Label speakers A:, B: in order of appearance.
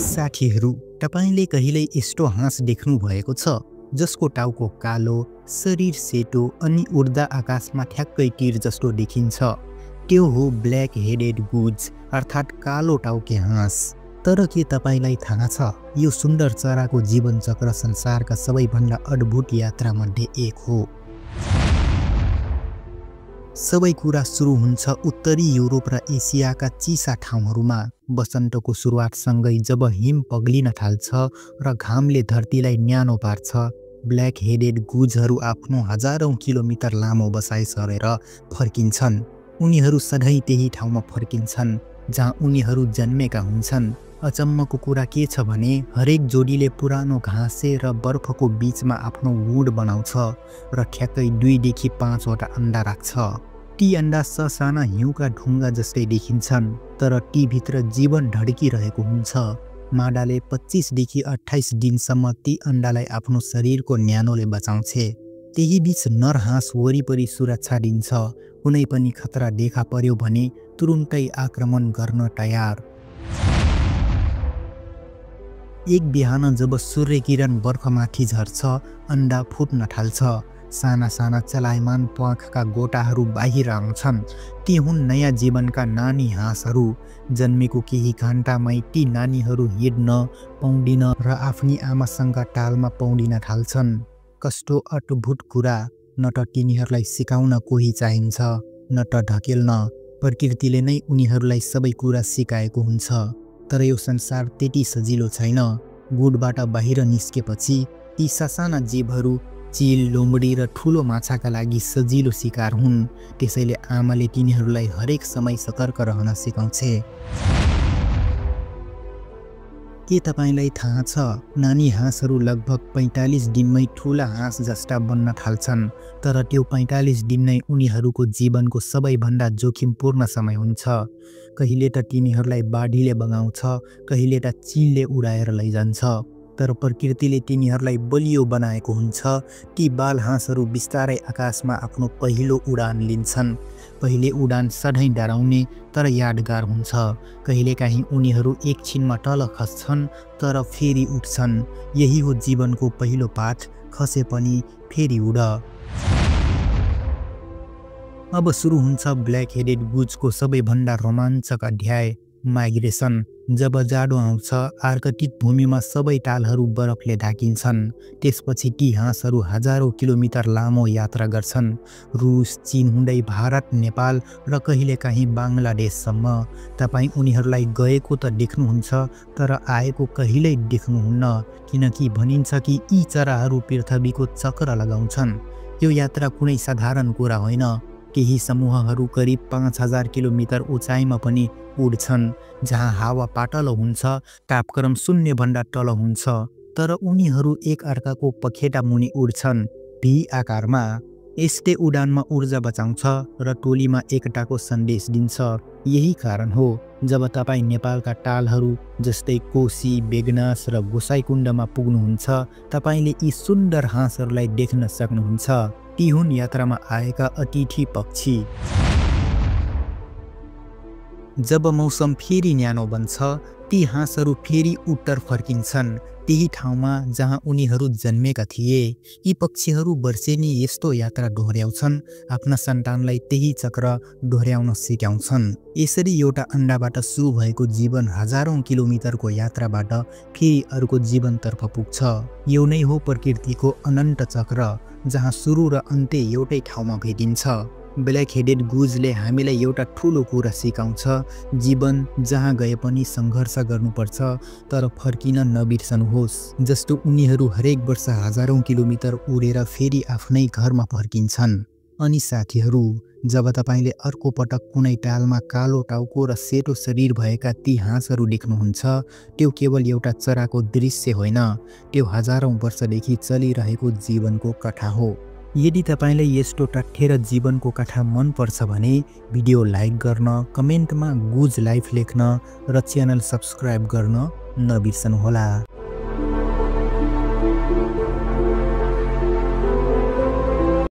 A: साथीहरू, तपाईले कहिल्यै यस्तो हाँस देख्नु भएको छ जसको टाउको कालो, शरीर सेतो अनि उड्दा आकाशमा ठ्याक्कै तीर जस्तो देखिन्छ। त्यो हो ब्ल्याक हेडेड गुज अर्थात् कालो टाउके हाँस। तर के तपाईलाई थाहा छ यो सुन्दर चराको जीवन चक्र संसारका सबैभन्दा अद्भुत यात्रा मध्ये एक हो। सबै कुरा सुरु हुन्छ उत्तरी युरोप र एसियाका चिसा ठाउँहरूमा। वसन्तको सुरुवातसँगै जब हिम पग्लिन थाल्छ र घामले धरतीलाई न्यानो पार्छ, ब्ल्याक हेडेड गुजहरू आफ्नो हजारौं किलोमिटर लामो बसाइ सरेर फर्किन्छन्। उनीहरू सधैँ त्यही ठाउँमा फर्किन्छन् जहाँ उनीहरू जन्मेका हुन्छन्। अचम्मको कुरा के छ भने हरेक जोडीले पुरानो घाँसे र बर्फको बीचमा आफ्नो गुड बनाउँछ र ठ्याक्कै 2 देखि 5 वटा अन्डा राख्छ। ती अन्डा ससाना हिउँका ढुङ्गा जस्तै देखिन्छन्, तर ती भित्र जीवन ढड्किरहेको हुन्छ। मादाले 25 देखि 28 दिनसम्म ती अन्डालाई आफ्नो शरीरको न्यानोले बचाउँछे। त्यही बीच नर हाँस वरिपरि सुरक्षा दिन्छ। कुनै पनि खतरा देखा पर्यो भने तुरुन्तै आक्रमण गर्न तयार। एक बिहान जब सूर्य किरण बर्फमाथि झर्छ, अन्डा फुट्न थाल्छ। साना साना चलायमान प्वाखका गोटाहरू बाहिर आउँछन्। ती हुन् नयाँ जीवनका नानी हाँसहरू। जन्मेको केही घण्टामै ती नानीहरू हिँड्न, पौडिन र आफ्नी आमासँग तालमा पौडिन थाल्छन्। कस्तो अद्भुत कुरा! न त तिनीहरूलाई सिकाउन कोही चाहिन्छ, न त ढकेल्न। प्रकृतिले नै उनीहरूलाई सबै कुरा सिकाएको हुन्छ। तर यो संसार त्यति सजिलो छैन। गुडबाट बाहिर निस्केपछि ती ससाना जीवहरू चिल, लोमडी र ठुलो माछाका लागि सजिलो शिकार हुन्। त्यसैले आमाले तिनीहरूलाई हरेक समय सतर्क रहन सिकाउँछे। के तपाईलाई थाहा छ नानी हाँसहरू लगभग 45 दिनमै ठुला हाँस जस्ता बन्न थाल्छन्। तर त्यो 45 दिन नै उनीहरूको जीवनको सबैभन्दा जोखिमपूर्ण समय हुन्छ। कहिले त तिनीहरूलाई बाढीले बगाउँछ, कहिले त चिलले उडाएर लैजान्छ। तर प्रकृतिले तिनीहरूलाई बलियो बनाएको हुन्छ। ती बाल हाँसहरू बिस्तारै आकाशमा आफ्नो पहिलो उडान लिन्छन्। पहिले उडान सधैँ डराउने तर यादगार हुन्छ। कहिलेकाहीँ उनीहरू एकछिनमा तल खस्छन् तर फेरि उठ्छन्। यही हो जीवनको पहिलो पाठ, खसे पनि फेरि उड। अब सुरु हुन्छ ब्ल्याक हेडेड गुजको सबैभन्दा रोमाञ्चक अध्याय, माइग्रेसन। जब जाडो आउँछ, आर्कटिक भूमिमा सबै टालहरू बरफले ढाकिन्छन्। त्यसपछि ती हाँसहरू हजारौं किलोमिटर लामो यात्रा गर्छन्, रुस, चीन हुँदै भारत, नेपाल र कहिलेकाहीँ बाङ्लादेशसम्म। तपाईँ उनीहरूलाई गएको त देख्नुहुन्छ, तर आएको कहिल्यै देख्नुहुन्न, किनकि भनिन्छ कि यी चराहरू पृथ्वीको चक्र लगाउँछन्। यो यात्रा कुनै साधारण कुरा होइन। केही समूहहरू करिब 5000 किलोमिटर उचाइमा पनि उड्छन्, जहाँ हावा पातलो हुन्छ, तापक्रम 0 भन्दा तल हुन्छ। तर उनीहरू एक अर्काको पखेटा मुनि उड्छन्, भी आकारमा। यस्तै उडानमा ऊर्जा बचाउँछ र टोलीमा एकताको सन्देश दिन्छ। यही कारण हो जब तपाईँ नेपालका तालहरू जस्तै कोशी, बेगनास र गोसाइकुण्डमा पुग्नुहुन्छ, तपाईले यी सुन्दर हाँसहरूलाई देख्न सक्नुहुन्छ। ती हुन् यात्रामा आएका अतिथि पक्षी। जब मौसम फेरि न्यानो बन्छ, ती हाँसहरू फेरि उत्तर फर्किन्छन्, त्यही ठाउँमा जहाँ उनीहरू जन्मेका थिए। यी पक्षीहरू वर्षेनी यस्तो यात्रा दोहोर्याउँछन्, आफ्ना सन्तानलाई त्यही चक्र दोहोर्याउन सिकाउँछन्। यसरी एउटा अन्डाबाट सुरु भएको जीवन हजारौं किलोमिटरको यात्राबाट फेरि अर्को जीवनतर्फ पुग्छ। यो नै हो प्रकृतिको अनन्त चक्र, जहाँ सुरु र अन्त्य एउटै ठाउँमा भेटिन्छ। ब्ल्याक हेडेड गुजले हामीलाई एउटा ठुलो कुरा सिकाउँछ, जीवन जहाँ गए पनि सङ्घर्ष गर्नुपर्छ, तर फर्किन नबिर्सनुहोस्। जस्तो उनीहरू हरेक वर्ष हजारौं किलोमिटर उडेर फेरि आफ्नै घरमा फर्किन्छन्। अनि साथीहरू, जब तपाईले अर्को पटक कुनै तालमा कालो टाउको र सेतो शरीर भएका ती हाँसहरू देख्नुहुन्छ, त्यो केवल एउटा चराको दृश्य होइन, त्यो हजारौं वर्षदेखि चलिरहेको जीवनको कथा हो। यदि तपाईलाई यस्तो तथ्य र जीवनको कथा मन पर्छ भने भिडियो लाइक गर्न, कमेन्टमा गुज लाइफ लेख्न र च्यानल सब्स्क्राइब गर्न नबिर्सनुहोला।